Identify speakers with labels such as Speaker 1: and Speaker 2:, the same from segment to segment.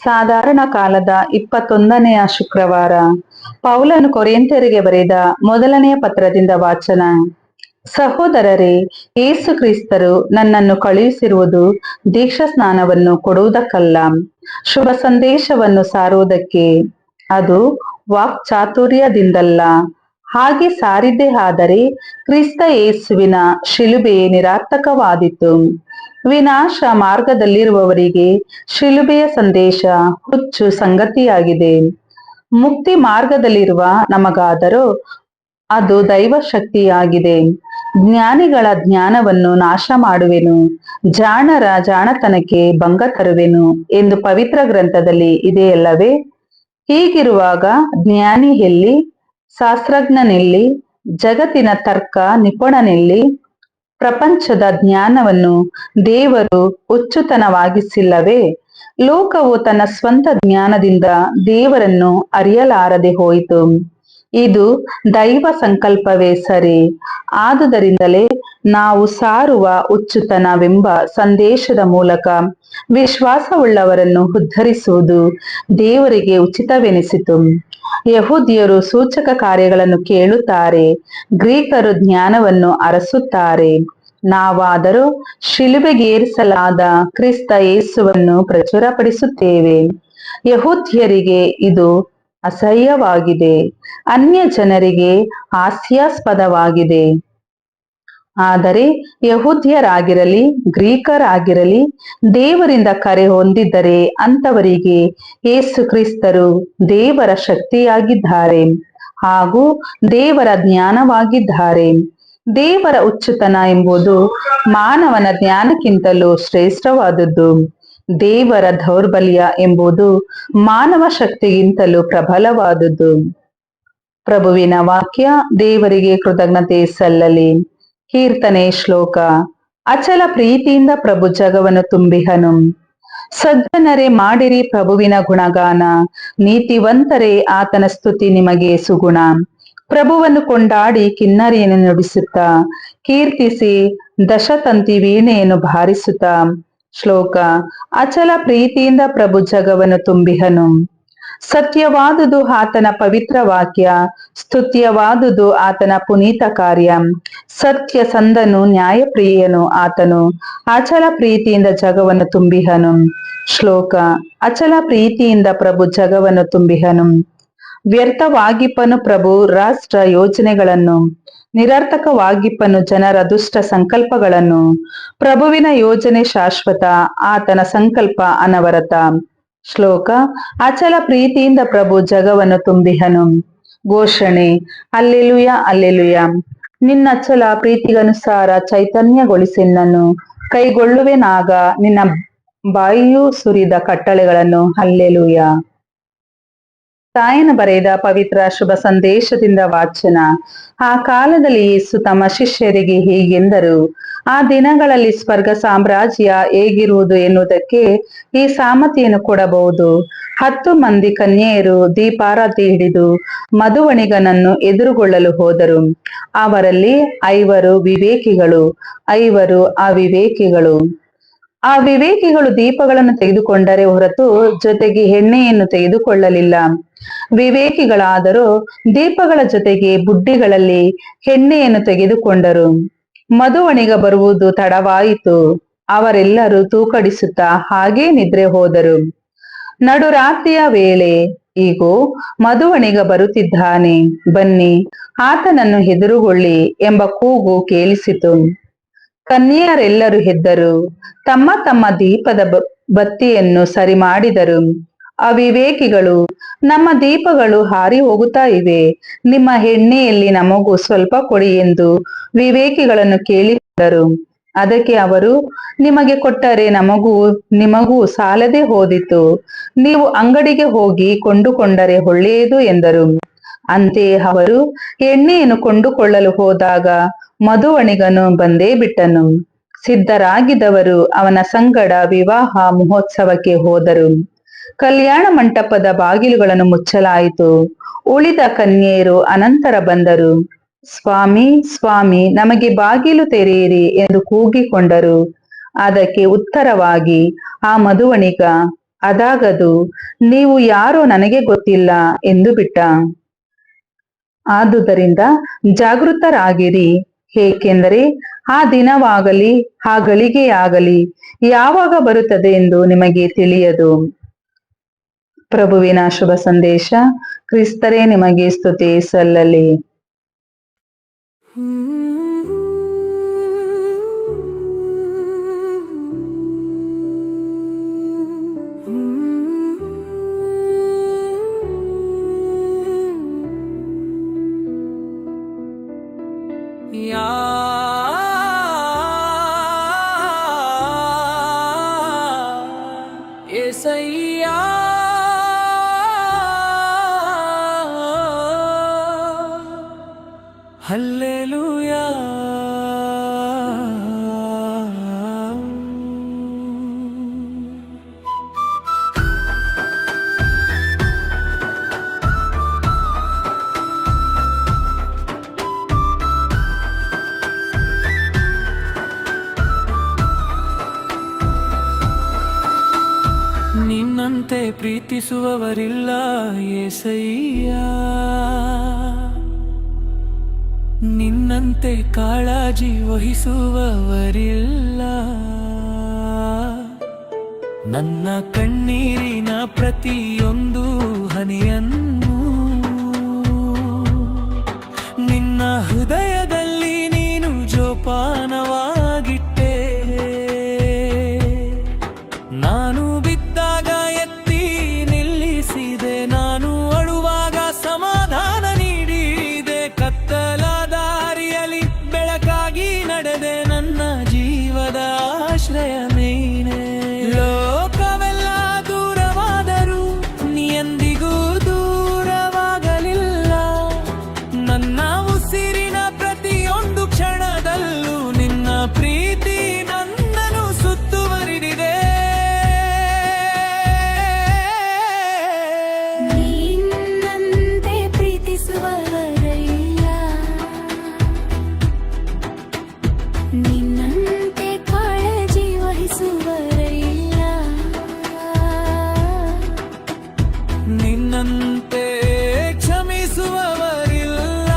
Speaker 1: ಸಾಧಾರಣ ಕಾಲದ 21ನೆಯ ಶುಕ್ರವಾರ. ಪೌಲನು ಕೊರಿಂಥರಿಗೆ ಬರೆದ ಮೊದಲನೆಯ ಪತ್ರದಿಂದ ವಾಚನ. ಸಹೋದರರೇ, ಯೇಸು ಕ್ರಿಸ್ತರು ನನ್ನನ್ನು ಕಳುಹಿಸಿರುವುದು ದೀಕ್ಷಾ ಸ್ನಾನವನ್ನು ಕೊಡುವುದಕ್ಕಲ್ಲ, ಶುಭ ಸಂದೇಶವನ್ನು ಸಾರುವುದಕ್ಕೆ. ಅದು ವಾಕ್ಚಾತುರ್ಯದಿಂದಲ್ಲ. ಹಾಗೆ ಸಾರಿದ್ದೇ ಆದರೆ ಕ್ರಿಸ್ತ ಯೇಸುವಿನ ಶಿಲುಬೆ ನಿರರ್ಥಕವಾದೀತು. ವಿನಾಶ ಮಾರ್ಗದಲ್ಲಿರುವವರಿಗೆ ಶಿಲುಬೆಯ ಸಂದೇಶ ಹುಚ್ಚು ಸಂಗತಿಯಾಗಿದೆ. ಮುಕ್ತಿ ಮಾರ್ಗದಲ್ಲಿರುವ ನಮಗಾದರೂ ಅದು ದೈವ ಶಕ್ತಿಯಾಗಿದೆ. ಜ್ಞಾನಿಗಳ ಜ್ಞಾನವನ್ನು ನಾಶ ಮಾಡುವೆನು, ಜಾಣರ ಜಾಣತನಕ್ಕೆ ಭಂಗ ತರುವೆನು ಎಂದು ಪವಿತ್ರ ಗ್ರಂಥದಲ್ಲಿ ಇದೆಯಲ್ಲವೇ? ಹೀಗಿರುವಾಗ ಜ್ಞಾನಿ ಎಲ್ಲಿ? ಶಾಸ್ತ್ರಜ್ಞನೆಲ್ಲಿ? ಜಗತ್ತಿನ ತರ್ಕ ನಿಪುಣನೆಲ್ಲಿ? ಪ್ರಪಂಚದ ಜ್ಞಾನವನ್ನು ದೇವರು ಹುಚ್ಚುತನವಾಗಿಸಿಲ್ಲವೇ? ಲೋಕವು ತನ್ನ ಸ್ವಂತ ಜ್ಞಾನದಿಂದ ದೇವರನ್ನು ಅರಿಯಲಾರದೆ ಹೋಯಿತು. ಇದು ದೈವ ಸಂಕಲ್ಪವೇ ಸರಿ. ಆದುದರಿಂದಲೇ ನಾವು ಸಾರುವ ಹುಚ್ಚುತನವೆಂಬ ಸಂದೇಶದ ಮೂಲಕ ವಿಶ್ವಾಸವುಳ್ಳವರನ್ನು ಉದ್ಧರಿಸುವುದು ದೇವರಿಗೆ ಉಚಿತವೆನಿಸಿತು. ಯಹೂದ್ಯರು ಸೂಚಕ ಕಾರ್ಯಗಳನ್ನು ಕೇಳುತ್ತಾರೆ, ಗ್ರೀಕರು ಜ್ಞಾನವನ್ನು ಅರಸುತ್ತಾರೆ. ನಾವಾದರೂ ಶಿಲುಬೆಗೇರಿಸಲಾದ ಕ್ರಿಸ್ತ ಯೇಸುವನ್ನು ಪ್ರಚುರಪಡಿಸುತ್ತೇವೆ. ಯಹೂದ್ಯರಿಗೆ ಇದು ಅಸಹ್ಯವಾಗಿದೆ, ಅನ್ಯ ಜನರಿಗೆ ಹಾಸ್ಯಾಸ್ಪದವಾಗಿದೆ. ಆದರೆ ಯಹೂದ್ಯರಾಗಿರಲಿ ಗ್ರೀಕರಾಗಿರಲಿ ದೇವರಿಂದ ಕರೆ ಹೊಂದಿದ್ದರೆ ಅಂಥವರಿಗೆ ಯೇಸು ಕ್ರಿಸ್ತರು ದೇವರ ಶಕ್ತಿಯಾಗಿದ್ದಾರೆ ಹಾಗೂ ದೇವರ ಜ್ಞಾನವಾಗಿದ್ದಾರೆ. ದೇವರ ಹುಚ್ಚುತನ ಎಂಬುದು ಮಾನವನ ಜ್ಞಾನಕ್ಕಿಂತಲೂ ಶ್ರೇಷ್ಠವಾದುದು. ದೇವರ ದೌರ್ಬಲ್ಯ ಎಂಬುದು ಮಾನವ ಶಕ್ತಿಗಿಂತಲೂ ಪ್ರಬಲವಾದುದು. ಪ್ರಭುವಿನ ವಾಕ್ಯ. ದೇವರಿಗೆ ಕೃತಜ್ಞತೆ ಸಲ್ಲಲಿ. ಕೀರ್ತನೆ ಶ್ಲೋಕ. ಅಚಲ ಪ್ರೀತಿಯಿಂದ ಪ್ರಭು ಜಗವನ್ನು ತುಂಬಿಹನು. ಸಜ್ಜನರೇ, ಮಾಡಿರಿ ಪ್ರಭುವಿನ ಗುಣಗಾನ, ನೀತಿವಂತರೇ ಆತನ ಸ್ತುತಿ ನಿಮಗೆ ಸುಗುಣ. ಪ್ರಭುವನ್ನು ಕೊಂಡಾಡಿ ಕಿನ್ನರಿಯನ್ನು ನುಡಿಸುತ್ತಾ, ಕೀರ್ತಿಸಿ ದಶತಂತಿ ವೀಣೆಯನ್ನು ಬಾರಿಸುತ್ತಾ. ಶ್ಲೋಕ. ಅಚಲ ಪ್ರೀತಿಯಿಂದ ಪ್ರಭು ಜಗವನ್ನು ತುಂಬಿಹನು. ಸತ್ಯವಾದುದು ಆತನ ಪವಿತ್ರ ವಾಕ್ಯ, ಸ್ತುತ್ಯವಾದುದು ಆತನ ಪುನೀತ ಕಾರ್ಯ. ಸತ್ಯ ಸಂದನು, ನ್ಯಾಯಪ್ರಿಯನು ಆತನು, ಅಚಲ ಪ್ರೀತಿಯಿಂದ ಜಗವನ್ನು ತುಂಬಿಹನು. ಶ್ಲೋಕ. ಅಚಲ ಪ್ರೀತಿಯಿಂದ ಪ್ರಭು ಜಗವನ್ನು ತುಂಬಿಹನು. ವ್ಯರ್ಥವಾಗಿಪ್ಪನು ಪ್ರಭು ರಾಷ್ಟ್ರ ಯೋಜನೆಗಳನ್ನು, ನಿರರ್ಥಕವಾಗಿಪ್ಪನು ಜನರ ದುಷ್ಟ ಸಂಕಲ್ಪಗಳನ್ನು. ಪ್ರಭುವಿನ ಯೋಜನೆ ಶಾಶ್ವತ, ಆತನ ಸಂಕಲ್ಪ ಅನವರತ. ಶ್ಲೋಕ. ಅಚಲ ಪ್ರೀತಿಯಿಂದ ಪ್ರಭು ಜಗವನ್ನು ತುಂಬಿಹನು. ಘೋಷಣೆ. Hallelujah, hallelujah. ನಿನ್ನಚಲ ಪ್ರೀತಿಗನುಸಾರ ಚೈತನ್ಯಗೊಳಿಸೆನ್ನನ್ನು ಕೈಗೊಳ್ಳುವೆನಾಗ ನಿನ್ನ ಬಾಯಿಯು ಸುರಿದ ಕಟ್ಟಳೆಗಳನ್ನು. ಹಲ್ಲೆಲೂಯ. ತಾಯನ ಬರೆದ ಪವಿತ್ರ ಶುಭ ಸಂದೇಶದಿಂದ ವಾಚನ. ಆ ಕಾಲದಲ್ಲಿ ಯೇಸು ತಮ್ಮ ಶಿಷ್ಯರಿಗೆ ಹೀಗೆಂದರು, ಆ ದಿನಗಳಲ್ಲಿ ಸ್ವರ್ಗ ಸಾಮ್ರಾಜ್ಯ ಹೇಗಿರುವುದು ಎನ್ನುವುದಕ್ಕೆ ಈ ಸಾಮರ್ಥ್ಯವನ್ನು ಕೊಡಬಹುದು. 10 ಮಂದಿ ಕನ್ಯೆಯರು ದೀಪಾರತಿ ಹಿಡಿದು ಮಧುವಣಿಗನನ್ನು ಎದುರುಗೊಳ್ಳಲು ಹೋದರು. ಅವರಲ್ಲಿ 5 ವಿವೇಕಿಗಳು, 5 ಅವಿವೇಕಿಗಳು. ಆ ವಿವೇಕಿಗಳು ದೀಪಗಳನ್ನು ತೆಗೆದುಕೊಂಡರೆ ಹೊರತು ಜೊತೆಗೆ ಎಣ್ಣೆಯನ್ನು ತೆಗೆದುಕೊಳ್ಳಲಿಲ್ಲ. ವಿವೇಕಿಗಳಾದರೂ ದೀಪಗಳ ಜೊತೆಗೆ ಬುಡ್ಡಿಗಳಲ್ಲಿ ಎಣ್ಣೆಯನ್ನು ತೆಗೆದುಕೊಂಡರು. ಮಧುವಣಿಗ ಬರುವುದು ತಡವಾಯಿತು. ಅವರೆಲ್ಲರೂ ತೂಕಡಿಸುತ್ತಾ ಹಾಗೇ ನಿದ್ರೆ ಹೋದರು. ನಡುರಾತ್ರಿಯ ವೇಳೆ, ಈಗೋ ಮಧುವಣಿಗ ಬರುತ್ತಿದ್ದಾನೆ, ಬನ್ನಿ ಆತನನ್ನು ಎದುರುಗೊಳ್ಳಿ ಎಂಬ ಕೂಗು ಕೇಳಿಸಿತು. ಕನ್ಯೆಯರೆಲ್ಲರೂ ಎದ್ದರು, ತಮ್ಮ ತಮ್ಮ ದೀಪದ ಬತ್ತಿಯನ್ನು ಸರಿ ಮಾಡಿದರು. ಅವಿವೇಕಿಗಳು, ನಮ್ಮ ದೀಪಗಳು ಹಾರಿ ಹೋಗುತ್ತಾ ಇವೆ, ನಿಮ್ಮ ಎಣ್ಣೆಯಲ್ಲಿ ನಮಗೂ ಸ್ವಲ್ಪ ಕೊಡಿ ಎಂದು ವಿವೇಕಿಗಳನ್ನು ಕೇಳಿಕೊಂಡರು. ಅದಕ್ಕೆ ಅವರು, ನಿಮಗೆ ಕೊಟ್ಟರೆ ನಿಮಗೂ ಸಾಲದೆ ಹೋದಿತು, ನೀವು ಅಂಗಡಿಗೆ ಹೋಗಿ ಕೊಂಡುಕೊಂಡರೆ ಒಳ್ಳೆಯದು ಎಂದರು. ಅಂತೆಯೇ ಅವರು ಎಣ್ಣೆಯನ್ನು ಕೊಂಡುಕೊಳ್ಳಲು ಹೋದಾಗ ಮಧುವಣಿಗನು ಬಂದೇ ಬಿಟ್ಟನು. ಸಿದ್ಧರಾಗಿದ್ದವರು ಅವನ ಸಂಗಡ ವಿವಾಹ ಮಹೋತ್ಸವಕ್ಕೆ ಹೋದರು. ಕಲ್ಯಾಣ ಮಂಟಪದ ಬಾಗಿಲುಗಳನ್ನು ಮುಚ್ಚಲಾಯಿತು. ಉಳಿದ ಕನ್ಯೆಯರು ಅನಂತರ ಬಂದರು. ಸ್ವಾಮಿ, ಸ್ವಾಮಿ, ನಮಗೆ ಬಾಗಿಲು ತೆರೆಯಿರಿ ಎಂದು ಕೂಗಿಕೊಂಡರು. ಅದಕ್ಕೆ ಉತ್ತರವಾಗಿ ಆ ಮಧುವಣಿಗ, ಅದಾಗದು, ನೀವು ಯಾರೋ ನನಗೆ ಗೊತ್ತಿಲ್ಲ ಎಂದು ಬಿಟ್ಟ. ಆದುದರಿಂದ ಜಾಗೃತರಾಗಿರಿ, ಏಕೆಂದರೆ ಆ ದಿನವಾಗಲಿ ಆ ಗಳಿಗೆಯಾಗಲಿ ಯಾವಾಗ ಬರುತ್ತದೆ ಎಂದು ನಿಮಗೆ ತಿಳಿಯದು. ಪ್ರಭುವಿನ ಶುಭ ಸಂದೇಶ. ಕ್ರಿಸ್ತರೇ ನಿಮಗೆ ಸ್ತುತಿ ಸಲ್ಲಲಿ.
Speaker 2: యేసయ్యా హల్లెలూయా ನಿನ್ನಂತೆ ಪ್ರೀತಿಸುವವರಿಲ್ಲ యేసయ్ಯ, ನಿನ್ನಂತೆ ಕಾಳಜಿ ವಹಿಸುವವರಿಲ್ಲ. ನನ್ನ ಕಣ್ಣೀರಿನ ಪ್ರತಿಯೊಂದು ಹನಿಯನ್ನು ನಿನ್ನ ಹೃದಯದಲ್ಲಿ ನೀನು ಜೋಪಾನವಾಗಿಟ್ಟೆ. ನಾನು ಬಿದ್ದಾಗ ಎತ್ತಿ ನಿಲ್ಲಿಸಿದೆ, ನಾನು ಅಳುವಾಗ ಸಮಾಧಾನ ನೀಡಿದೆ. ಕತ್ತಲ ದಾರಿಯಲ್ಲಿ ಬೆಳಕಾಗಿ ನಡೆದೆ, ನನ್ನ ಜೀವದ ಆಶ್ರಯ ನೀನೇ. ಲೋಕವೆಲ್ಲ ದೂರವಾದರೂ ನೀ ಎಂದಿಗೂ ದೂರವಾಗಲಿಲ್ಲ. ನನ್ನ ಉಸಿರಿನ ಪ್ರತಿಯೊಂದು ಕ್ಷಣದಲ್ಲೂ ನಿನ್ನ ಪ್ರೀತಿ ನನ್ನನ್ನು ಸುತ್ತುವರಿದಿದೆ.
Speaker 3: ನಿನ್ನಂತೆ ಪ್ರೀತಿಸುವವರಿಲ್ಲ, ನಿನ್ನಂತೆ ಕಾಳಜಿ ವಹಿಸುವವರಿಲ್ಲ.
Speaker 2: ನಿನ್ನಂತೆ ಕ್ಷಮಿಸುವವರಿಲ್ಲ,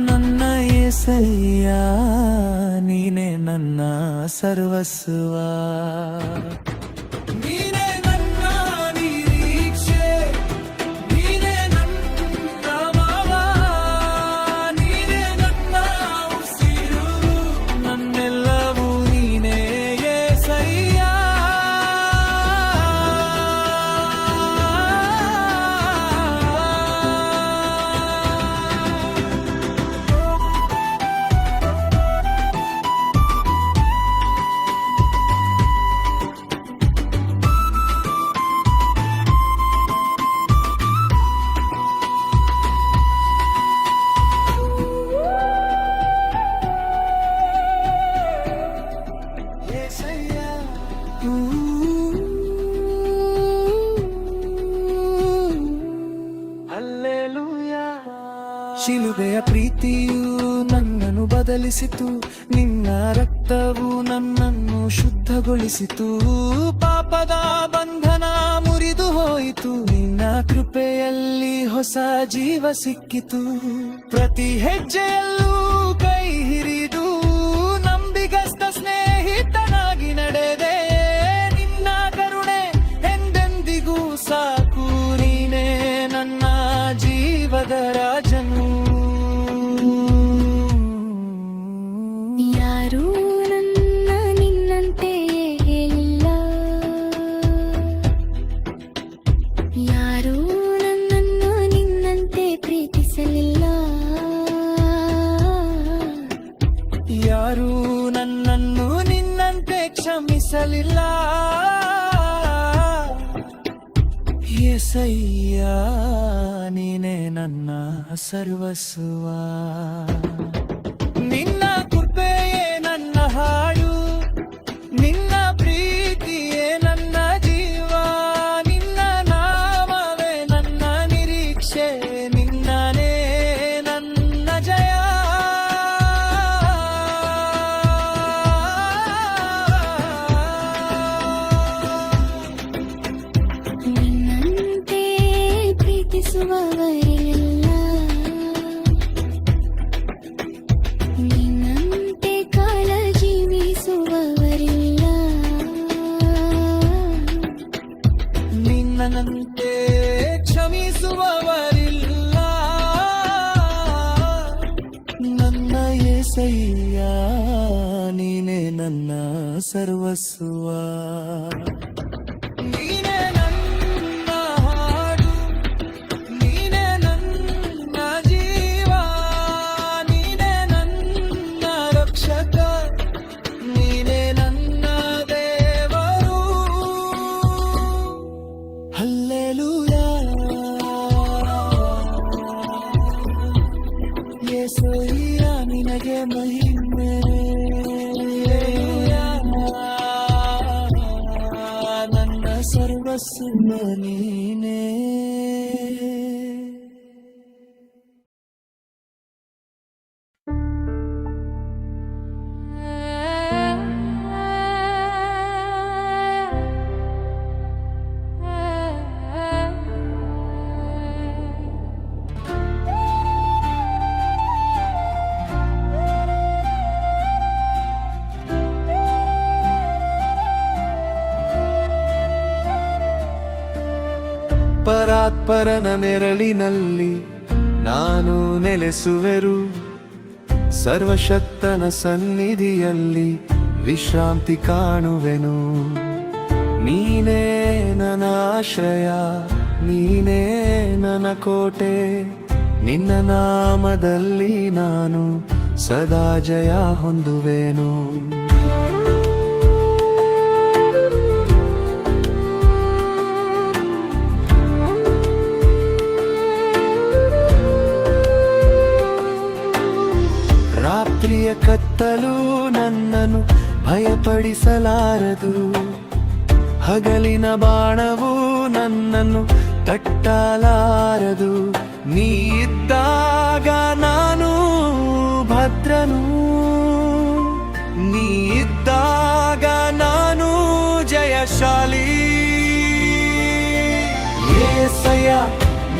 Speaker 2: ನನ್ನ యేసయ్య, ನೀನೇ ನನ್ನ ಸರ್ವಸ್ವ. ನೀನೇ ನನ್ನ ನಿರೀಕ್ಷೆ, ನೀನೇ ನನ್ನ ಮಾವ, ನೀನೇ ನನ್ನ ಉಸಿರು, ನನ್ನೆಲ್ಲವೂ ನೀನೇ యేసయ్య. ಶಿಲುಬೆಯ ಪ್ರೀತಿಯು ನನ್ನನ್ನು ಬದಲಿಸಿತು, ನಿನ್ನ ರಕ್ತವು ನನ್ನನ್ನು ಶುದ್ಧಗೊಳಿಸಿತು. ಪಾಪದ ಬಂಧನ ಮುರಿದು ಹೋಯಿತು, ನಿನ್ನ ಕೃಪೆಯಲ್ಲಿ ಹೊಸ ಜೀವ ಸಿಕ್ಕಿತು. ಪ್ರತಿ ಹೆಜ್ಜೆಯಲ್ಲೂ ಕೈ ಹಿರಿದು ನಂಬಿಗಸ್ತ ಸ್ನೇಹಿತನಾಗಿ ನಡೆದೆ. ನಿನ್ನ ಕರುಣೆ ಎಂದೆಂದಿಗೂ ಸಾಕು, ನೀನೇ ನನ್ನ ಜೀವದ ರಾಜನು.
Speaker 3: ಯಾರೂ ನನ್ನ ನಿನ್ನಂತೆ ಹೇಳಿಲ್ಲ, ಯಾರೂ ನನ್ನನ್ನು ನಿನ್ನಂತೆ ಪ್ರೀತಿಸಲಿಲ್ಲ.
Speaker 2: ಯಾರೂ ನನ್ನನ್ನು ನಿನ್ನಂತೆ ಕ್ಷಮಿಸಲಿಲ್ಲ. యేసయ్య, ನೀನೇ ನನ್ನ ಸರ್ವಸ್ವ. ನಿನ್ನ ಕೃಪೆಯೇ ನನ್ನ ಹಾಡು, ನಿನ್ನ ಪ್ರೀತಿಯೇ ನನ್ನ ಜೀವ. ನಿನ್ನ ನಾಮವೇ ನನ್ನ ನಿರೀಕ್ಷೆ, ನಿನ್ನನೇ ನನ್ನ ಜಯ. ಸರ್ವಸ್ವ. ನೀನೇ ನನ್ನ ಹಾಡು, ನೀನೇ ನನ್ನ ಜೀವ, ನೀನೇ ನನ್ನ ರಕ್ಷಕ, ನೀನೇ ನನ್ನ ದೇವರು. ಹಲ್ಲೆಲೂಯಾ, ಯೇಸುಯ್ಯ ನಿನಗೆ ಮಹಿಮೆ. ನನ್ನ ಸರ್ವಸ್ವ ನೀನೇ. ಪರಾತ್ಪರನ ನೆರಳಿನಲ್ಲಿ ನಾನು ನೆಲೆಸುವೆರು, ಸರ್ವಶಕ್ತನ ಸನ್ನಿಧಿಯಲ್ಲಿ ವಿಶ್ರಾಂತಿ ಕಾಣುವೆನು. ನೀನೇ ನನ್ನ ಆಶ್ರಯ, ನೀನೇ ನನ್ನ ಕೋಟೆ, ನಿನ್ನ ನಾಮದಲ್ಲಿ ನಾನು ಸದಾ ಜಯ ಹೊಂದುವೆನು. ರಾತ್ರಿಯ ಕತ್ತಲು ನನ್ನನ್ನು ಭಯಪಡಿಸಲಾರದು, ಹಗಲಿನ ಬಾಣವು ನನ್ನನ್ನು ತಟ್ಟಲಾರದು. ನೀ ಇದ್ದಾಗ ನಾನು ಭದ್ರನು, ನೀ ಇದ್ದಾಗ ನಾನು ಜಯಶಾಲಿ. ಯೇಸಯ್ಯ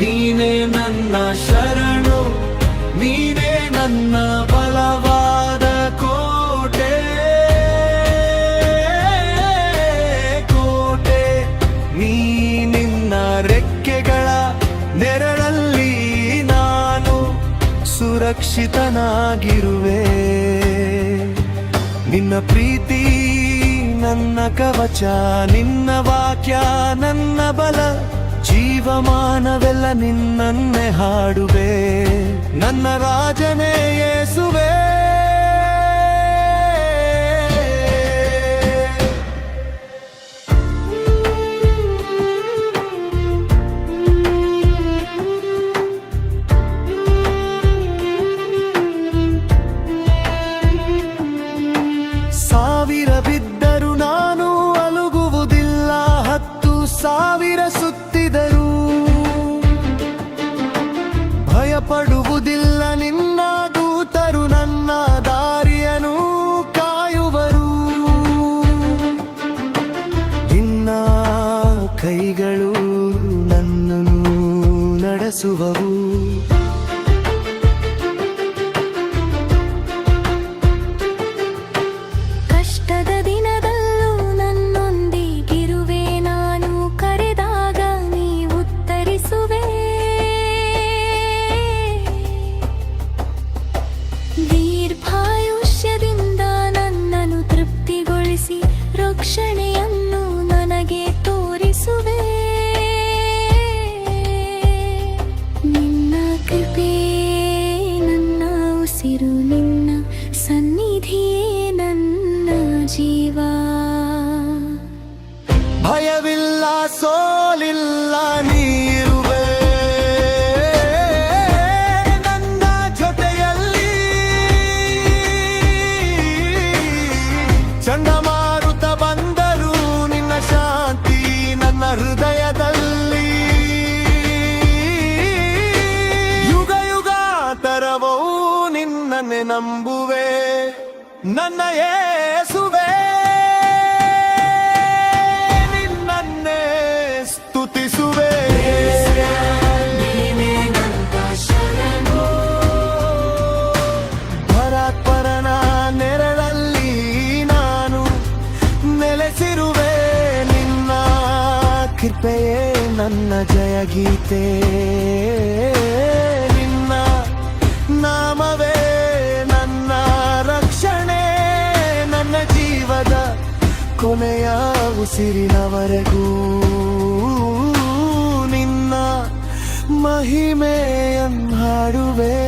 Speaker 2: ನೀನೇ ನನ್ನ ಶರಣು, ನೀನೇ ನನ್ನ ಬಲವಾದ ಕೋಟೆ. ಕೋಟೆ ನೀ, ನಿನ್ನ ರೆಕ್ಕೆಗಳ ನೆರಳಲ್ಲಿ ನಾನು ಸುರಕ್ಷಿತನಾಗಿರುವೆ. ನಿನ್ನ ಪ್ರೀತಿ ನನ್ನ ಕವಚ, ನಿನ್ನ ವಾಕ್ಯ ನನ್ನ ಬಲ, ಜೀವಮಾನವೆಲ್ಲ ನಿನ್ನನ್ನೇ ಹಾಡುವೆ. ನನ್ನ ರಾಜನೇ ಯೇಸುವೇ, ಸಾವಿರ ಬಿದ್ದರು ನಾನು ಅಲುಗುವುದಿಲ್ಲ, 10,000 ಸುತ್ತಿದರು ಭಯಪಡುವುದಿಲ್ಲ. ನಿನ್ನ ದೂತರು ನನ್ನ ದಾರಿಯನ್ನು ಕಾಯುವರು, ನಿನ್ನ ಕೈಗಳು ನನ್ನನ್ನು ನಡೆಸುವವು.
Speaker 3: ಕಷ್ಟದ ದಿನದಲ್ಲೂ ನನ್ನೊಂದಿಗಿರುವೆ, ನಾನು ಕರೆದಾಗ ನೀ ಉತ್ತರಿಸುವೆ. ದೀರ್ಘಾಯುಷ್ಯದಿಂದ ನನ್ನನ್ನು ತೃಪ್ತಿಗೊಳಿಸಿ ರಕ್ಷಣೆಯನ್ನು ನನಗೆ ತೋರಿಸುವೆ. ನಿನ್ನ ಕೃಪೆ ನನ್ನ ಉಸಿರು, ನಿನ್ನ ಸನ್ನಿಧಿಯೇ ನನ್ನ ಜೀವ.
Speaker 2: ಭಯವಿಲ್ಲ, ಸೋಲಿಲ್ಲ, ನೀರುವೆ ನನ್ನ ಜೊತೆಯಲ್ಲಿ. ಚಂಡಮಾರುತ ಬಂದರೂ ನಿನ್ನ ಶಾಂತಿ ನನ್ನ ಹೃದಯದಲ್ಲಿ. ಯುಗ ಯುಗಾಂತರವೂ ನಿನ್ನನ್ನೇ ನಂಬುವೆ, ನನ್ನ ಯೇಸುವೇ. ನಿನ್ನನ್ನೇ ಸ್ತುತಿಸುವೆ. ಪರಾತ್ಪರನ ನೆರಳಲ್ಲಿ ನಾನು ನೆಲೆಸಿರುವೆ. ನಿನ್ನ ಕೃಪೆಯೇ ನನ್ನ ಜಯಗೀತೆ, ನಿನ್ನ ನಾಮವೇ ನನ್ನ ರಕ್ಷಣೆ, ನನ್ನ ಜೀವ. ಜೀವದ ಕೊನೆಯ ಉಸಿರಿನವರೆಗೂ ನಿನ್ನ ಮಹಿಮೆಯನ್ನು ಹಾಡುವೆ.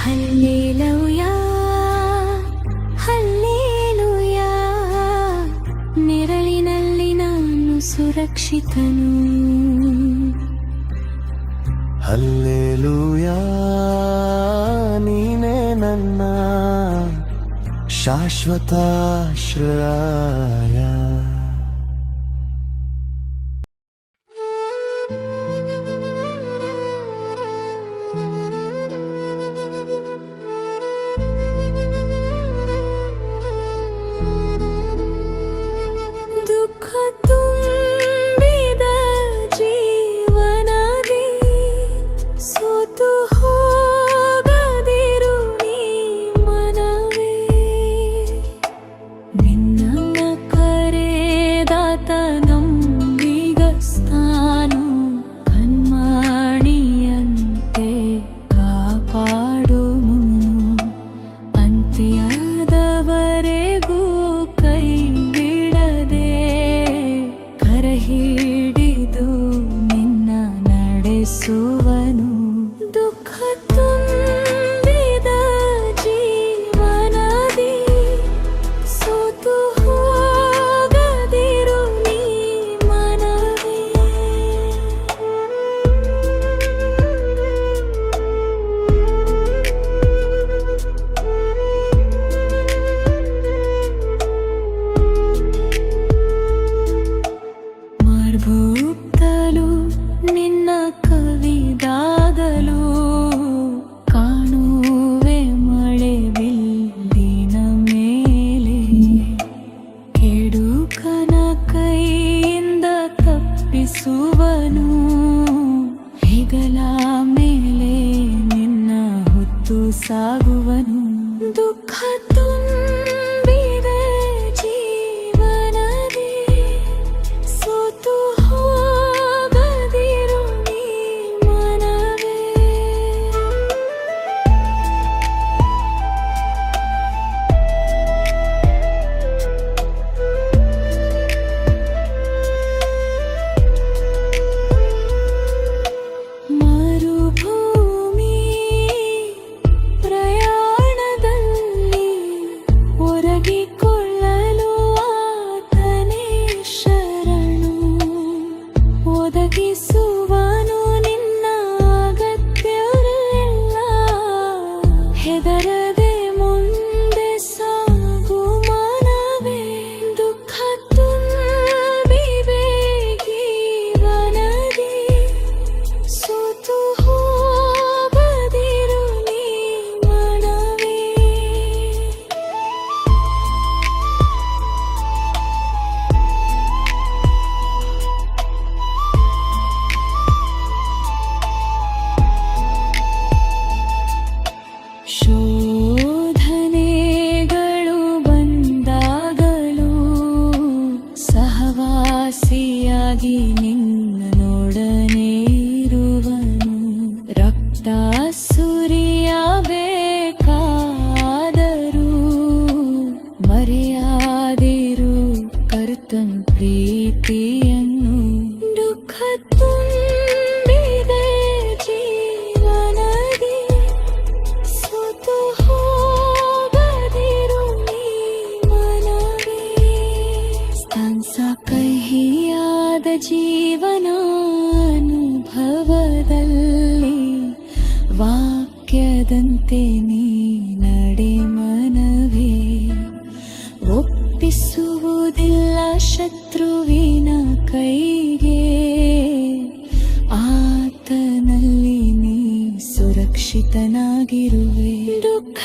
Speaker 3: ಹಲ್ಲೆಲೂಯಾ ಹಲ್ಲೆಲೂಯಾ, ನೆರಳಿನಲ್ಲಿ ನಾನು ಸುರಕ್ಷಿತನು.
Speaker 2: ಹಲ್ಲೆಲೂಯಾ, ನೀನೇ ನನ್ನ ಶಾಶ್ವತ ಆಶ್ರಯ.
Speaker 3: ದುಃಖ ತುಂಬಿದ ಜೀವನದಿ ಸೋತು ಹೋಗದಿರು ನೀ ಮನವೇ. ನಿನ್ನ ಕರೆದಾತ ನಂಬಿಗಸ್ತಾನು, ಕಣ್ಮಣಿಯಂತೆ ಕಾಪಾಡುನು. ಅಂತ್ಯದವರೆಗೂ ಕೈ ಬಿಡದೆ ಕರಹಿಡಿದು ನಿನ್ನ ನಡೆಸುವನು. ದುಃಖ ತುಂಬಿದ ಜೀವನದಿ ಸೋತು ಹೋಗದಿರು ನೀ ಮನವೇ. ಮಾರ್ಭೂತಲು ನಿನ್ನ ಕವಿದಾಗಲು ಕಾಣುವೆ ಮಳೆ ಬಿಲ್ಲಿನ ಮೇಲೆ. ಕೆಡುಕನ ಕೈಯಿಂದ ತಪ್ಪಿಸುವನು, ಹೆಗಲ ಮೇಲೆ ನಿನ್ನ ಹೊತ್ತು ಸಾಗುವನು. ದುಃಖ ತುಂಬಿದ ಜೀವನದಿ ಸೋತು ಹೋಗದಿರು ನೀ ಮನವೇ. ಮರುಭೂಮಿ ಪ್ರಯಾಣದಲ್ಲಿ ಒರಗಿಕೊಳ್ಳಲು ಆತನೇ ಶರಣು. ಒದಗಿಸುವನು ನಿನ್ನ ಅಗತ್ಯವೆಲ್ಲ, ಹೆದರದೆ ಮುಂದೆ ಸಾಗು ಮನವೇ. ದುಃಖ ತುಂಬಿದ ಜೀವನದಿ ಸೋತು ಹೋಗದಿರು ನೀ ಮನವೇ. ಶೋಧನೆಗಳು ಬಂದಾಗಲೂ ಸಹವಾಸಿಯಾಗಿ ನಿನ್ನ ನೋಡನೆ ಇರುವನು. ರಕ್ತ ಸುರಿಯಬೇಕಾದರೂ ಮರೆಯಾದಿರು ಕರ್ತನ ಪ್ರೀತಿಯನ್ನು. ದುಃಖ ತುಂಬಿದ ಜೀವನದಿ ಸೋತು ಹೋಗದಿರು ನೀ ಮನವೇ. ಕಹಿಯಾದ ಜೀವನ ಅನುಭವದಲ್ಲಿ ವಾಕ್ಯದಂತೆ ನೀ ನಡೆ ಮನವೇ. ಒಪ್ಪಿಸುವುದಿಲ್ಲ ಶತ್ರುವಿನ ಕೈಗೆ, ಆತನಲ್ಲಿ ನೀ ಸುರಕ್ಷಿತನಾಗಿರುವೆ. ದುಃಖ